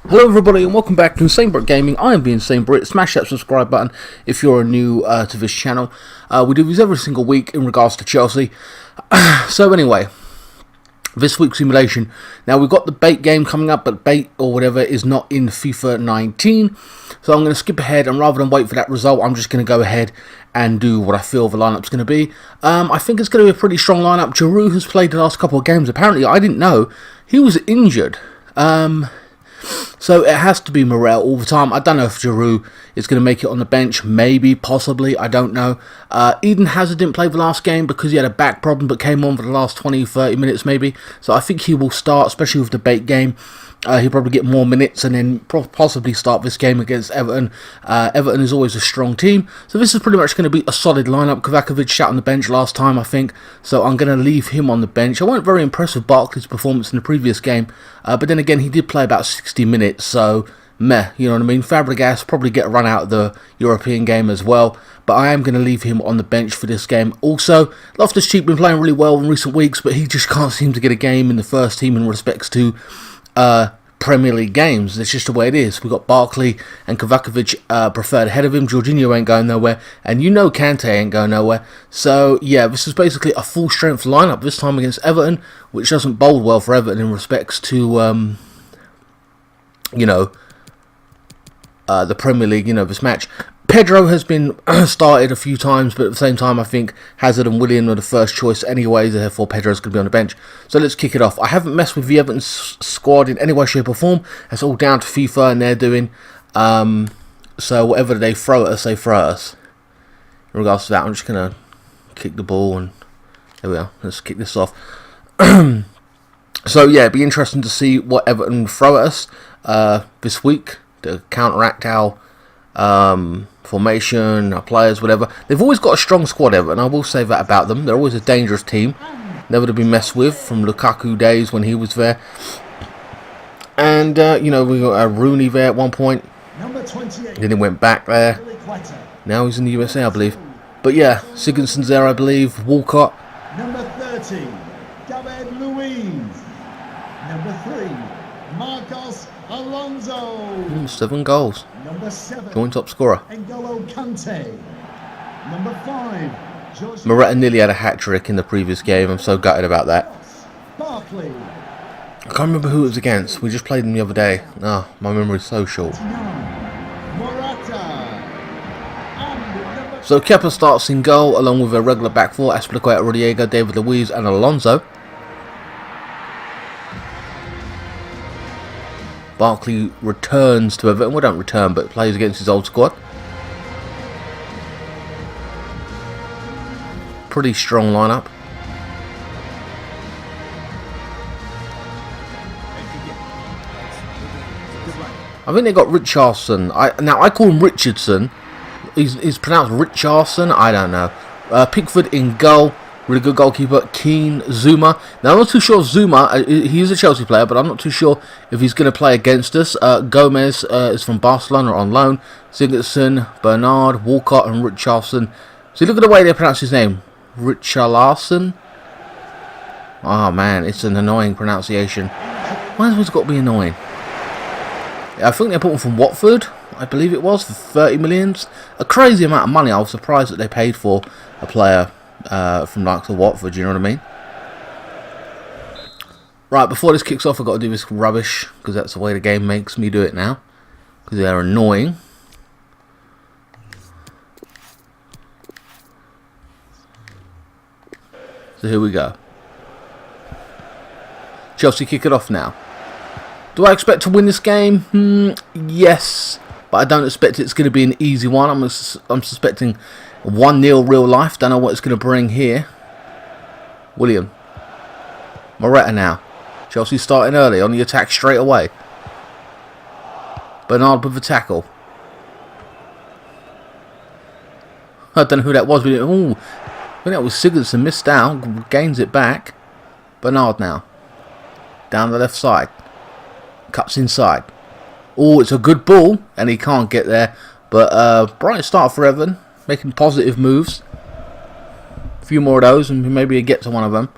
Hello everybody and welcome back to INSANEBRIT Gaming. I am the INSANEBRIT. Smash that subscribe button if you're new to this channel. We do these every single week in regards to Chelsea. So anyway, this week's simulation. Now we've got the bait game coming up, but bait or whatever is not in FIFA 19. So I'm going to skip ahead, and rather than wait for that result, I'm just going to go ahead and do what I feel the lineup's going to be. I think it's going to be a pretty strong lineup. Giroud has played the last couple of games. Apparently, I didn't know he was injured. So it has to be Morel all the time. I don't know if Giroud is going to make it on the bench. Maybe, possibly, I don't know. Eden Hazard didn't play the last game because he had a back problem, but came on for the last 20-30 minutes maybe. So I think he will start, especially with the bait game. He'll probably get more minutes and then possibly start this game against Everton. Everton is always a strong team. So this is pretty much going to be a solid lineup. Kovacic sat on the bench last time, I think. So I'm going to leave him on the bench. I wasn't very impressed with Barkley's performance in the previous game. But then again, he did play about 60 minutes. So, meh, you know what I mean? Fabregas probably get a run out of the European game as well. But I am going to leave him on the bench for this game. Also, Loftus-Cheek been playing really well in recent weeks, but he just can't seem to get a game in the first team in respects to Premier League games. It's just the way it is. We've got Barkley and Kovacic preferred ahead of him. Jorginho ain't going nowhere, and you know Kante ain't going nowhere. So yeah, this is basically a full strength lineup this time against Everton, which doesn't bode well for Everton in respects to the Premier League. This match. Pedro has been started a few times, but at the same time, I think Hazard and Willian are the first choice anyway, therefore Pedro's going to be on the bench. So let's kick it off. I haven't messed with the Everton squad in any way, shape or form. That's all down to FIFA and they're doing. So whatever they throw at us, they throw at us. In regards to that, I'm just going to kick the ball and there we are. Let's kick this off. So yeah, it'd be interesting to see what Everton throw at us this week to counteract our formation, our players, whatever. They've always got a strong squad, Everton. I will say that about them. They're always a dangerous team. Never to be messed with from Lukaku days when he was there. And, we got Rooney there at one point. Then he went back there. Now he's in the USA, I believe. But yeah, Sigurdsson's there, I believe. Walcott. Number 30, David Luiz. Number 3, Marcos Alonso. 7 goals. Number 7, joint top scorer. N'Golo Kante. Number 5, George Moretta nearly had a hat-trick in the previous game. I'm so gutted about that. Barkley. I can't remember who it was against. We just played them the other day. Oh, my memory's so short. Morata. And So Kepa starts in goal along with a regular back four: Azpilicueta, Rodallega, David Luiz and Alonso. Barkley returns to Everton. Well, don't return, but plays against his old squad. Pretty strong lineup. I think they got Richarlison. Now I call him Richardson. He's pronounced Richarlison. I don't know. Pickford in goal. Really good goalkeeper. Keane, Zuma. Now I'm not too sure if Zuma, he is a Chelsea player, but I'm not too sure if he's going to play against us. Gomez is from Barcelona on loan. Sigurdsson, Bernard, Walcott and Richarlison. See, look at the way they pronounce his name. Richarlison. Oh man, it's an annoying pronunciation. Why has it got to be annoying? I think they bought him from Watford, I believe it was, for 30 million. A crazy amount of money. I was surprised that they paid for a player from like the Watford, you know what I mean? Right, before this kicks off, I've got to do this rubbish, because that's the way the game makes me do it now, because they're annoying. So here we go. Chelsea kick it off now. Do I expect to win this game? Yes, but I don't expect it's going to be an easy one. I'm suspecting 1-0 real life. Don't know what it's going to bring here. William. Moretta now. Chelsea starting early on the attack straight away. Bernard with the tackle. I don't know who that was. But I think that was Sigurdsson. Missed out. Gains it back. Bernard now. Down the left side. Cuts inside. Oh, it's a good ball. And he can't get there. But bright start for Everton. Making positive moves. A few more of those and maybe get to one of them.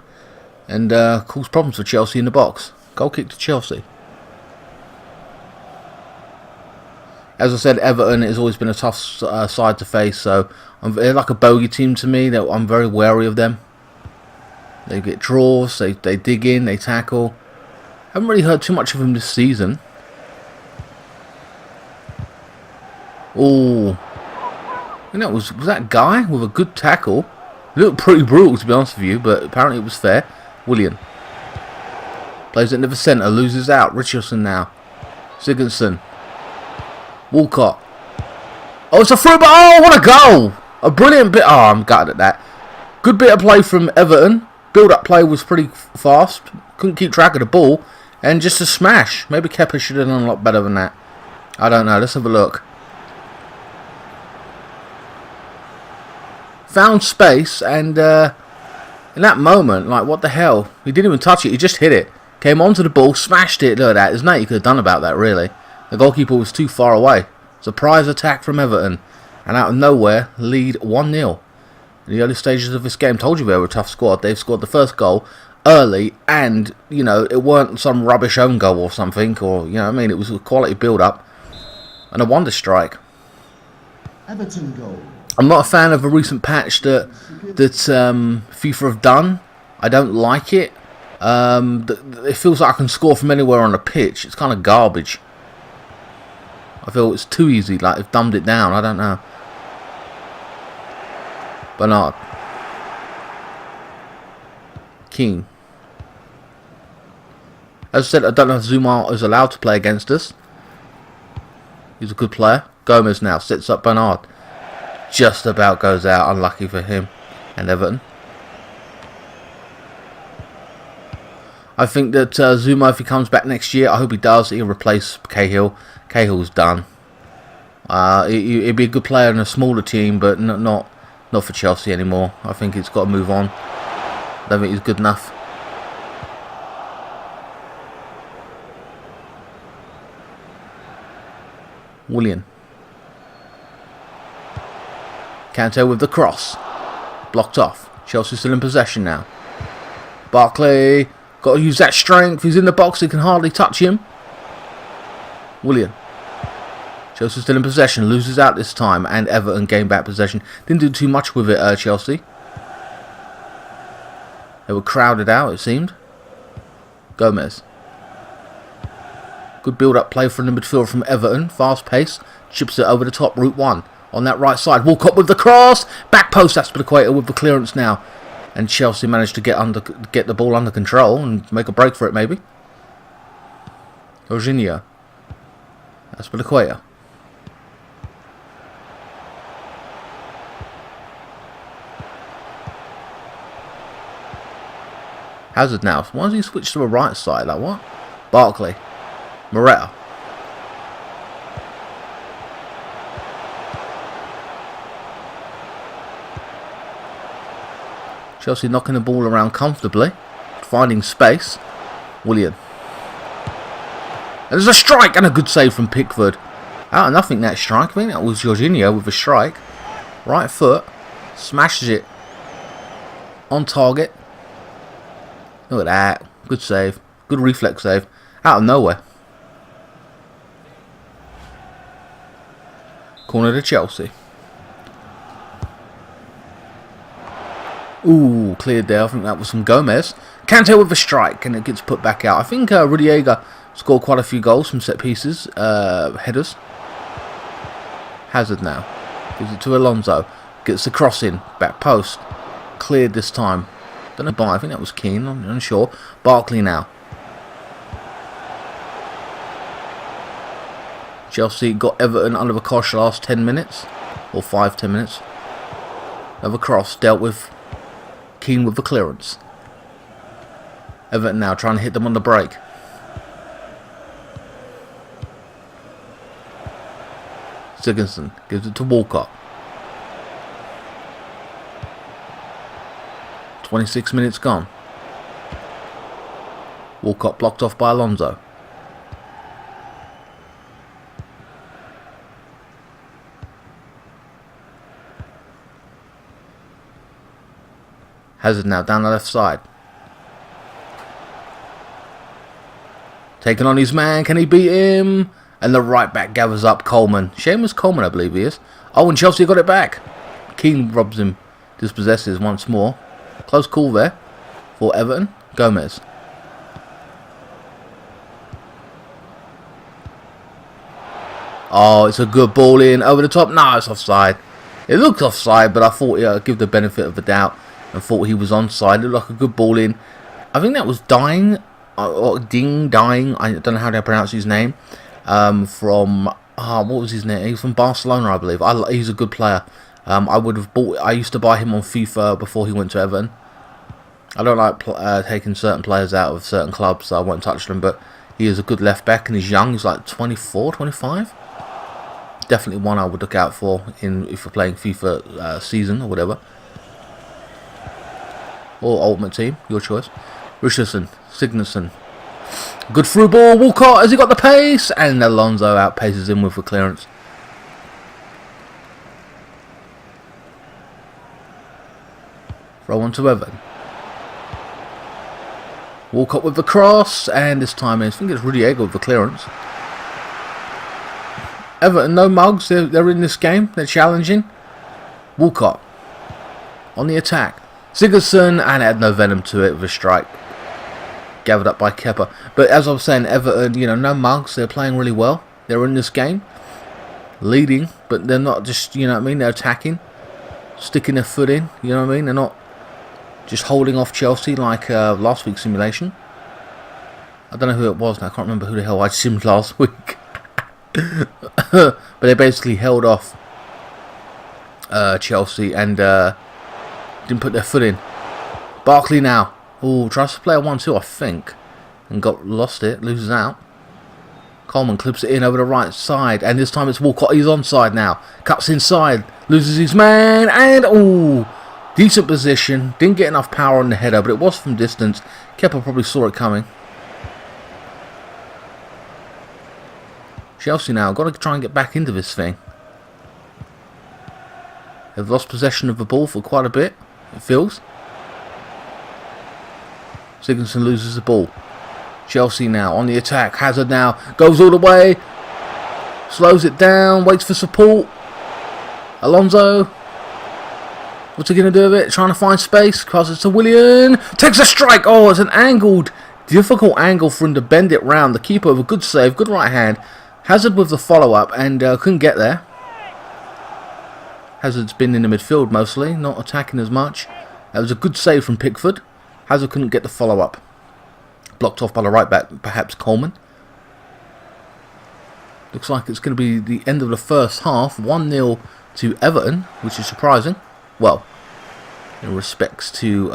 And cause problems for Chelsea in the box. Goal kick to Chelsea. As I said, Everton has always been a tough side to face, so they're like a bogey team to me. I'm very wary of them. They get draws, they dig in, they tackle. Haven't really heard too much of them this season. Oh, and that was that Guy with a good tackle. It looked pretty brutal, to be honest with you, but apparently it was fair. Willian plays it into the centre, loses out. Richardson now. Sigurdsson. Walcott. Oh, it's a through, but oh, what a goal! A brilliant bit. Oh, I'm gutted at that. Good bit of play from Everton. Build-up play was pretty fast. Couldn't keep track of the ball. And just a smash. Maybe Kepa should have done a lot better than that. I don't know. Let's have a look. Found space, and in that moment, like, what the hell? He didn't even touch it. He just hit it. Came onto the ball, smashed it. Look at that. There's nothing he could have done about that, really. The goalkeeper was too far away. Surprise attack from Everton. And out of nowhere, lead 1-0. In the early stages of this game, told you they were a tough squad. They've scored the first goal early, and, you know, it weren't some rubbish own goal or something, or, you know what I mean, it was a quality build-up. And a wonder strike. Everton goal. I'm not a fan of a recent patch that FIFA have done. I don't like it. It feels like I can score from anywhere on the pitch. It's kind of garbage. I feel it's too easy, like they've dumbed it down. I don't know. Bernard. Keane. As I said, I don't know if Zuma is allowed to play against us. He's a good player. Gomez now sets up Bernard. Just about goes out. Unlucky for him and Everton. I think that Zuma, if he comes back next year, I hope he does, he'll replace Cahill. Cahill's done. He'd be a good player in a smaller team, but not for Chelsea anymore. I think he's got to move on. I don't think he's good enough. Willian. Kante with the cross. Blocked off. Chelsea still in possession now. Barkley. Got to use that strength. He's in the box. He can hardly touch him. Willian. Chelsea still in possession. Loses out this time. And Everton gained back possession. Didn't do too much with it, Chelsea. They were crowded out, it seemed. Gomez. Good build-up play from the midfield from Everton. Fast pace. Chips it over the top. Route 1. On that right side. Walcott with the cross. Back post. Aspilicueta with the clearance now. And Chelsea managed to get the ball under control and make a break for it, maybe. Jorginho. Aspilicueta. Hazard now. Why does he switch to a right side? Like what? Barkley. Moretta. Chelsea knocking the ball around comfortably. Finding space. Willian. And there's a strike and a good save from Pickford. Out of nothing, that strike. I think that was Jorginho with a strike. Right foot. Smashes it. On target. Look at that. Good save. Good reflex save. Out of nowhere. Corner to Chelsea. Ooh, cleared there. I think that was from Gomez. Kante with a strike, and it gets put back out. I think Rudiger scored quite a few goals from set pieces, headers. Hazard now. Gives it to Alonso. Gets the cross in. Back post. Cleared this time. Don't know why. I think that was Keane. I'm unsure. Barkley now. Chelsea got Everton under the cosh last 10 minutes. Or 5-10 minutes. Another cross dealt with. Keane with the clearance. Everton now trying to hit them on the break. Sigurdsson gives it to Walcott. 26 minutes gone. Walcott blocked off by Alonso. Hazard now down the left side. Taking on his man. Can he beat him? And the right back gathers up Coleman. Seamus Coleman, I believe he is. Oh, and Chelsea got it back. Keane robs him, dispossesses once more. Close call there for Everton. Gomez. Oh, it's a good ball in over the top. No, it's offside. It looked offside, but I thought I'd give the benefit of the doubt and thought he was onside. It looked like a good ball in. I think that was Dying, or Dying. I don't know how to pronounce his name. From what was his name? He was from Barcelona, I believe. He's a good player. I used to buy him on FIFA before he went to Everton. I don't like taking certain players out of certain clubs, so I won't touch them. But he is a good left back, and he's young. He's like 24, 25. Definitely one I would look out for if you're playing FIFA season or whatever, or Ultimate Team, your choice. Richardson, Sigurdsson. Good through ball. Walcott, has he got the pace? And Alonso outpaces him with the clearance. Throw on to Everton. Walcott with the cross, and this time I think it's Rudiego with the clearance. Everton, no mugs. They're in this game. They're challenging. Walcott on the attack. Sigurdsson, and had no venom to it with a strike. Gathered up by Kepa. But as I was saying, Everton, no mugs. They're playing really well. They're in this game. Leading, but they're not just, they're attacking. Sticking their foot in, They're not just holding off Chelsea like last week's simulation. I don't know who it was now. I can't remember who the hell I simmed last week. But they basically held off Chelsea and didn't put their foot in. Barkley now. Oh, tries to play a 1-2, I think. And lost it. Loses out. Coleman clips it in over the right side. And this time it's Walcott. He's onside now. Cuts inside. Loses his man. And, decent position. Didn't get enough power on the header, but it was from distance. Kepa probably saw it coming. Chelsea now. Got to try and get back into this thing. They've lost possession of the ball for quite a bit, it feels. Sigurdsson loses the ball. Chelsea now on the attack. Hazard now goes all the way. Slows it down. Waits for support. Alonso. What's he going to do with it? Trying to find space. Crosses to Willian. Takes a strike. Oh, it's an angled, difficult angle for him to bend it round. The keeper with a good save. Good right hand. Hazard with the follow-up and couldn't get there. Hazard's been in the midfield mostly. Not attacking as much. That was a good save from Pickford. Hazard couldn't get the follow-up. Blocked off by the right back, perhaps Coleman. Looks like it's going to be the end of the first half. 1-0 to Everton, which is surprising. Well, in respects to,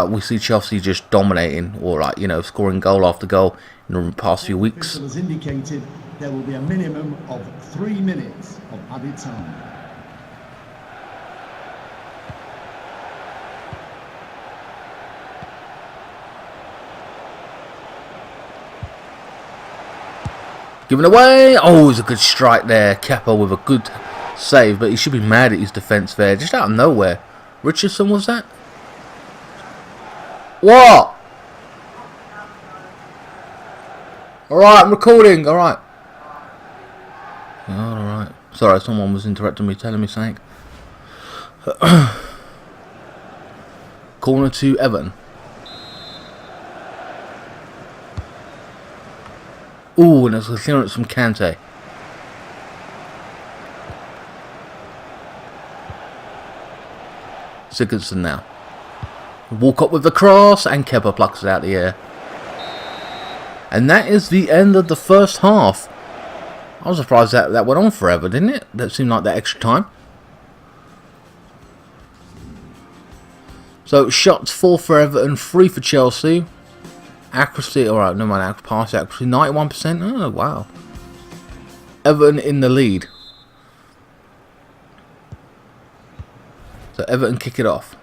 we see Chelsea just dominating or, scoring goal after goal in the past few weeks. As indicated, there will be a minimum of 3 minutes of added time. Given away. Oh, it's a good strike there. Kepa with a good save, but he should be mad at his defence there. Just out of nowhere. Richardson, was that? What? Alright, I'm recording. Alright. Alright. Sorry, someone was interrupting me, telling me something. Corner to Everton. Ooh, and there's a clearance from Kante. Sigurdsson now. Walcott with the cross, and Kepa plucks it out of the air. And that is the end of the first half. I was surprised that went on forever, didn't it? That seemed like that extra time. So, shots 4 for Everton, 3 for Chelsea. Accuracy, alright, no mind, pass accuracy, 91%. Oh, wow. Everton in the lead. So Everton kick it off.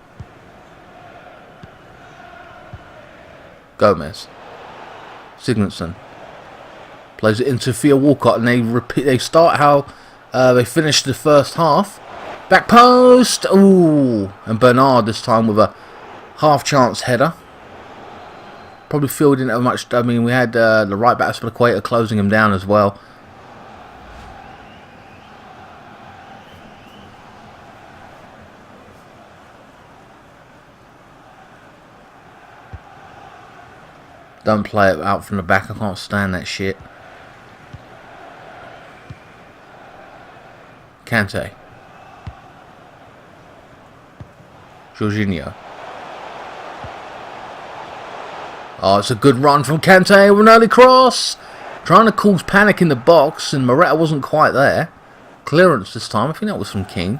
Gomez. Sigurdsson. Plays it into Theo Walcott, and they start how they finished the first half. Back post. Ooh. And Bernard this time with a half chance header. Probably feel we didn't have much. I mean, we had the right back Spilicueta closing him down as well. Don't play it out from the back. I can't stand that shit. Kante. Jorginho. Oh, it's a good run from Kante with an early cross. Trying to cause panic in the box, and Morata wasn't quite there. Clearance this time. I think that was from King.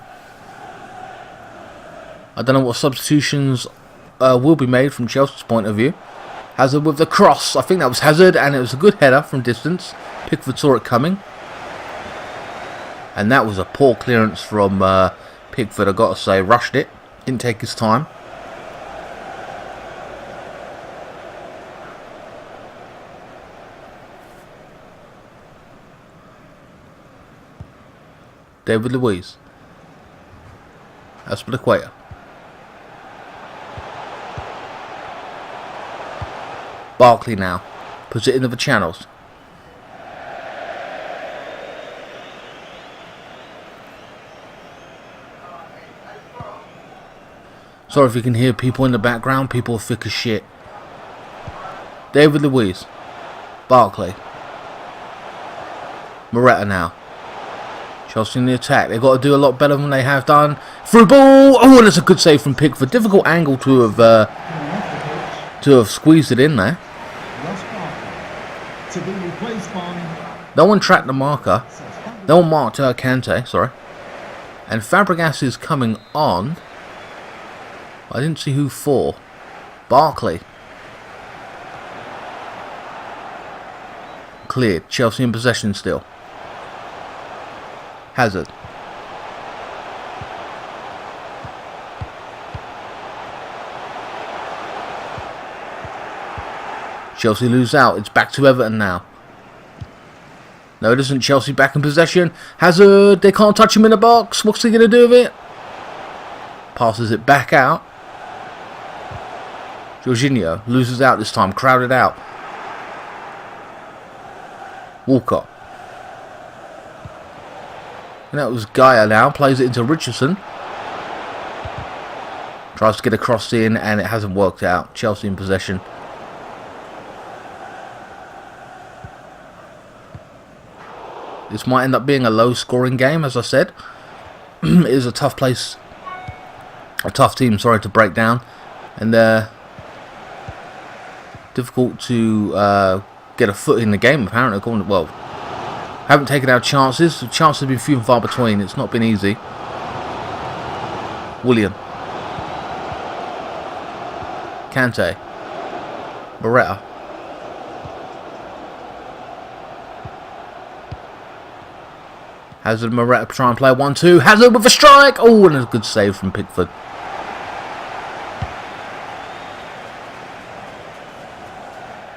I don't know what substitutions will be made from Chelsea's point of view. Hazard with the cross. I think that was Hazard, and it was a good header from distance. Pickford saw it coming. And that was a poor clearance from Pickford, I've got to say. Rushed it. Didn't take his time. David Luiz. Spilicueta. Barkley now. Puts it into the channels. Sorry if you can hear people in the background. People are thick as shit. David Luiz. Barkley. Morata now. Chelsea in the attack. They've got to do a lot better than they have done. Through ball. Oh, and it's a good save from Pickford. Difficult angle to have squeezed it in there. No one tracked the marker. No one marked Kante, sorry. And Fabregas is coming on. I didn't see who for. Barkley. Cleared. Chelsea in possession still. Hazard. Chelsea lose out. It's back to Everton now. No, it isn't. Chelsea back in possession. Hazard. They can't touch him in the box. What's he going to do with it? Passes it back out. Jorginho loses out this time. Crowded out. Walcott. And that was Gaia now. Plays it into Richardson. Tries to get a cross in and it hasn't worked out. Chelsea in possession. This might end up being a low scoring game, as I said. It is a tough place. A tough team, sorry, to break down. And difficult to get a foot in the game, apparently. Well, haven't taken our chances. The chances have been few and far between. It's not been easy. Willian. Kante. Morata. Hazard, Morata try and play 1-2. Hazard with a strike. Oh, and a good save from Pickford.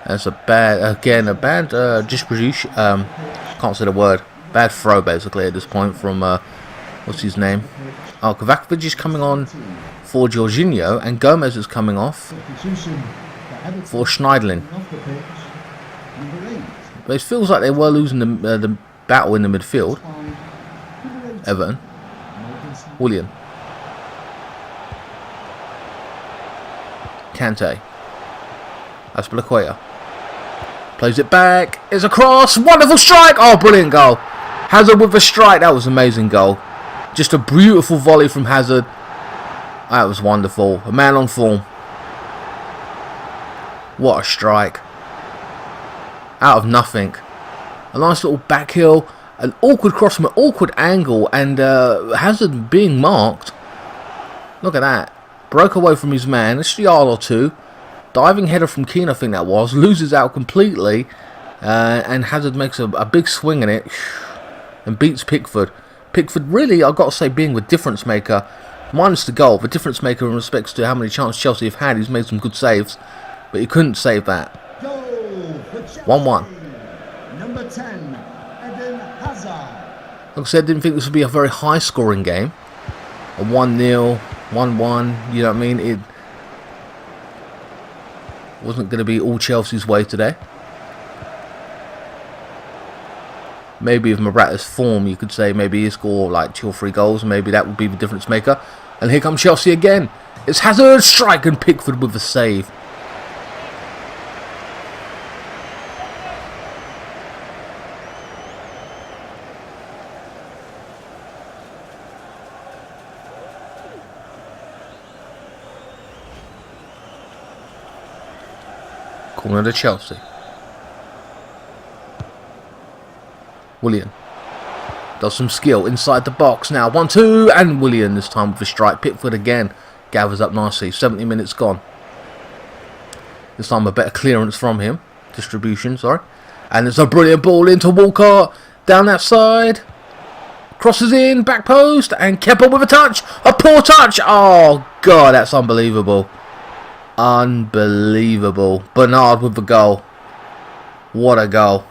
That's a bad distribution. Can't say the word. Bad throw, basically, at this point from what's his name? Oh, Kovacic is coming on for Jorginho, and Gomez is coming off for Schneiderlin. But it feels like they were losing the battle in the midfield. Everton. Willian. Kante. Spilicueta. Plays it back. It's a cross. Wonderful strike. Oh, brilliant goal. Hazard with a strike. That was an amazing goal. Just a beautiful volley from Hazard. That was wonderful. A man on form. What a strike. Out of nothing. A nice little back heel. An awkward cross from an awkward angle. And Hazard being marked. Look at that. Broke away from his man. It's a yard or two. Diving header from Keane, I think that was. Loses out completely. And Hazard makes a big swing in it. And beats Pickford. Pickford really, I've got to say, being the difference maker. Minus the goal. The difference maker in respects to how many chances Chelsea have had. He's made some good saves. But he couldn't save that. 1-1. Number 10, Eden Hazard. Like I said, didn't think this would be a very high scoring game. A 1-0, 1-1, you know what I mean? Wasn't going to be all Chelsea's way today. Maybe if Morata's form, you could say maybe he score like 2 or 3 goals. Maybe that would be the difference maker. And here comes Chelsea again. It's Hazard, strike, and Pickford with the save. Corner to Chelsea. Willian does some skill inside the box now. 1-2, and Willian this time with a strike. Pickford again gathers up nicely. 70 minutes gone. This time a better clearance from him. Distribution, sorry. And it's a brilliant ball into Walcott. Down that side. Crosses in, back post, and Kepa with a touch. A poor touch. Oh, God, that's unbelievable. Unbelievable. Bernard with the goal. What a goal.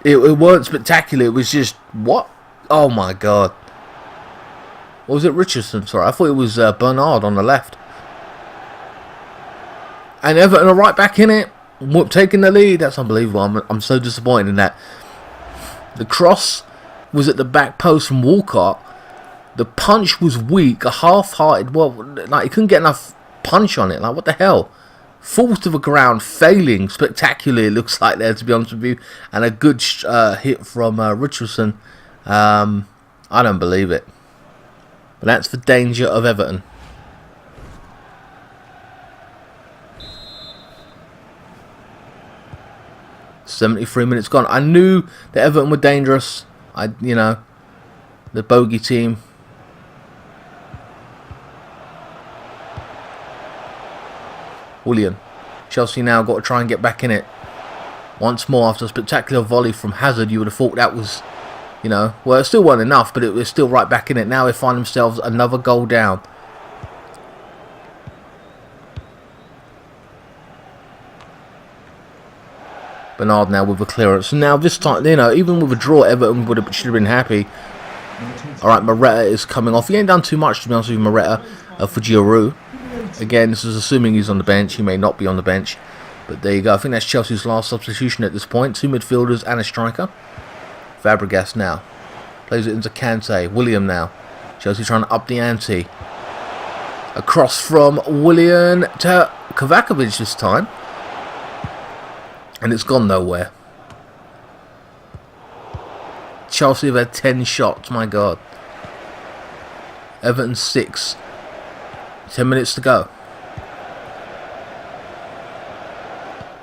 It weren't spectacular. It was just, what? Oh, my God. Or was it Richardson? Sorry, I thought it was Bernard on the left. And Everton are right back in it. Taking the lead. That's unbelievable. I'm so disappointed in that. The cross was at the back post from Walcott. The punch was weak. A half-hearted, well, like he couldn't get enough punch on it. Like, what the hell? Falls to the ground, failing spectacularly, it looks like there, to be honest with you. And a good hit from Richardson. I don't believe it. But that's the danger of Everton. "73 minutes gone." I knew that Everton were dangerous. The bogey team. Willian. Chelsea now got to try and get back in it. Once more after a spectacular volley from Hazard, you would have thought that was, well, it still wasn't enough, but it was still right back in it. Now they find themselves another goal down. Bernard now with a clearance. Now this time, even with a draw, Everton should have been happy. Alright, Morata is coming off. He ain't done too much, to be honest with you, Morata, for Giroud. Again, this is assuming he's on the bench. He may not be on the bench. But there you go. I think that's Chelsea's last substitution at this point. 2 midfielders and a striker. Fabregas now. Plays it into Kante. William now. Chelsea trying to up the ante. Across from Willian to Kovacevic this time. And it's gone nowhere. Chelsea have had 10 shots. My God. Everton 6. 10 minutes to go.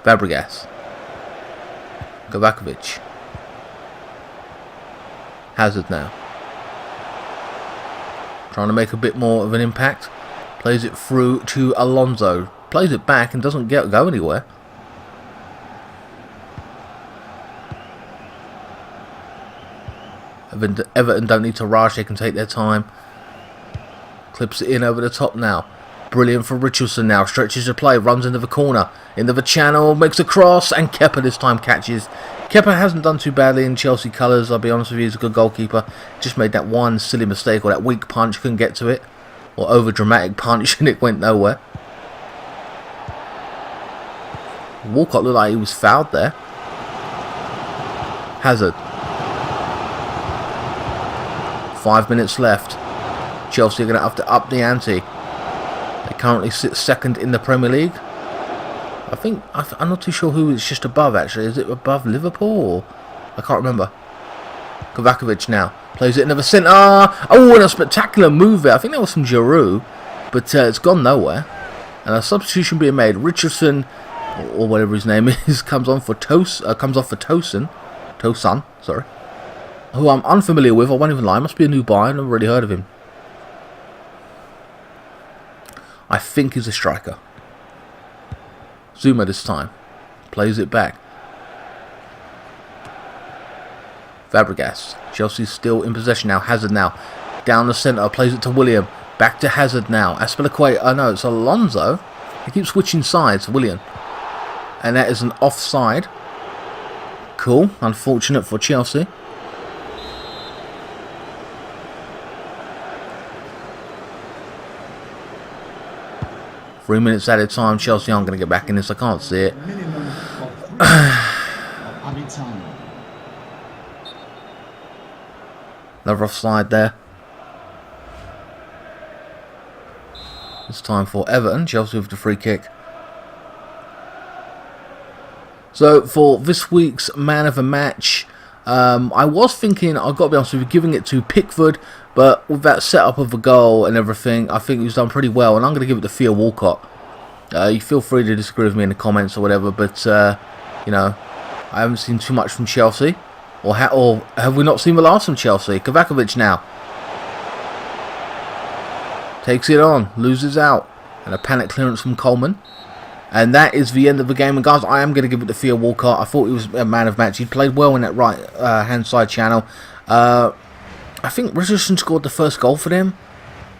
Fabregas. Kovacevic. Hazard now. Trying to make a bit more of an impact. Plays it through to Alonso. Plays it back and doesn't go anywhere. Everton don't need to rush. They can take their time. Clips it in over the top now. Brilliant for Richardson now. Stretches the play. Runs into the corner. Into the channel. Makes a cross. And Kepa this time catches. Kepa hasn't done too badly in Chelsea colours. I'll be honest with you. He's a good goalkeeper. Just made that one silly mistake. Or that weak punch. Couldn't get to it. Or over dramatic punch. And it went nowhere. Walcott looked like he was fouled there. Hazard. 5 minutes left. Chelsea are going to have to up the ante. They currently sit second in the Premier League. I'm not too sure who it's just above, actually. Is it above Liverpool? Or I can't remember. Kovacevic now. Plays it into the centre. Oh, and a spectacular move there. I think that was from Giroud. But it's gone nowhere. And a substitution being made. Richardson, or whatever his name is, comes off for Tosun. Sorry. Who I'm unfamiliar with. I won't even lie. Must be a new buy. I've never really heard of him. I think he's a striker. Zuma this time. Plays it back. Fabregas. Chelsea's still in possession now. Hazard now. Down the centre. Plays it to William. Back to Hazard now. Aspilicueta. Oh no, it's Alonso. He keeps switching sides. William. And that is an offside. Cool. Unfortunate for Chelsea. 3 minutes at a time. Chelsea aren't going to get back in this. I can't see it. Minimum of 3 of added time. Another offside there. It's time for Everton. Chelsea with the free kick. So for this week's man of the match, I was thinking, I've got to be honest with you, giving it to Pickford, but with that setup of the goal and everything, I think he's done pretty well, and I'm going to give it to Theo Walcott. You feel free to disagree with me in the comments or whatever, but you know, I haven't seen too much from Chelsea, or have we not seen the last from Chelsea? Kovakovic now takes it on, loses out, and a panic clearance from Coleman. And that is the end of the game. And guys, I am going to give it to Theo Walcott. I thought he was a man of match. He played well in that right hand side channel. I think Richardson scored the first goal for them.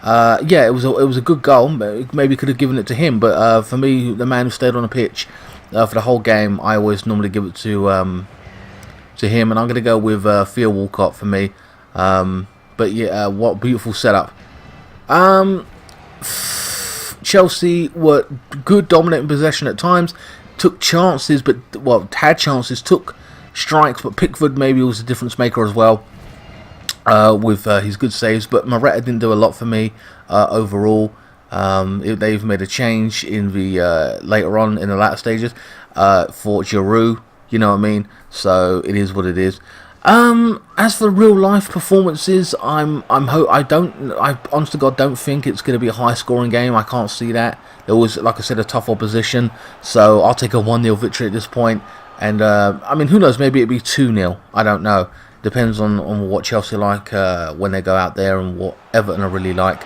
Yeah, it was a good goal. Maybe could have given it to him, but for me, the man who stayed on the pitch for the whole game, I always normally give it to him. And I'm going to go with Theo Walcott for me. But yeah, what a beautiful setup. Chelsea were good, dominant in possession at times, took chances, but had chances, took strikes, but Pickford maybe was a difference maker as well with his good saves. But Morata didn't do a lot for me overall. They've made a change in the later on in the latter stages for Giroud. You know what I mean? So it is what it is. As for real life performances, I honest to God don't think it's going to be a high scoring game. I can't see that. There was, like I said, a tough opposition, so I'll take a 1-0 victory at this point. And I mean, who knows? Maybe it'll be 2-0. I don't know. Depends on what Chelsea like when they go out there and what Everton are really like.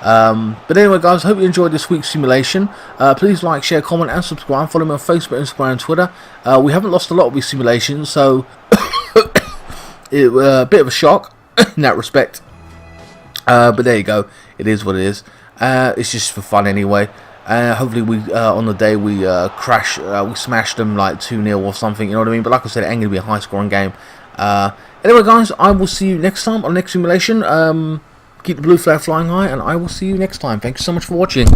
But anyway, guys, hope you enjoyed this week's simulation. Please like, share, comment, and subscribe. Follow me on Facebook, Instagram, and Twitter. We haven't lost a lot of these simulations, so. A bit of a shock in that respect, but there you go. It is what it is. It's just for fun anyway. Hopefully we on the day we we smashed them like 2-0 or something. You know what I mean? But like I said, it ain't gonna be a high scoring game. Anyway, guys, I will see you next time on the next simulation. Keep the blue flag flying high, and I will see you next time. Thank you so much for watching.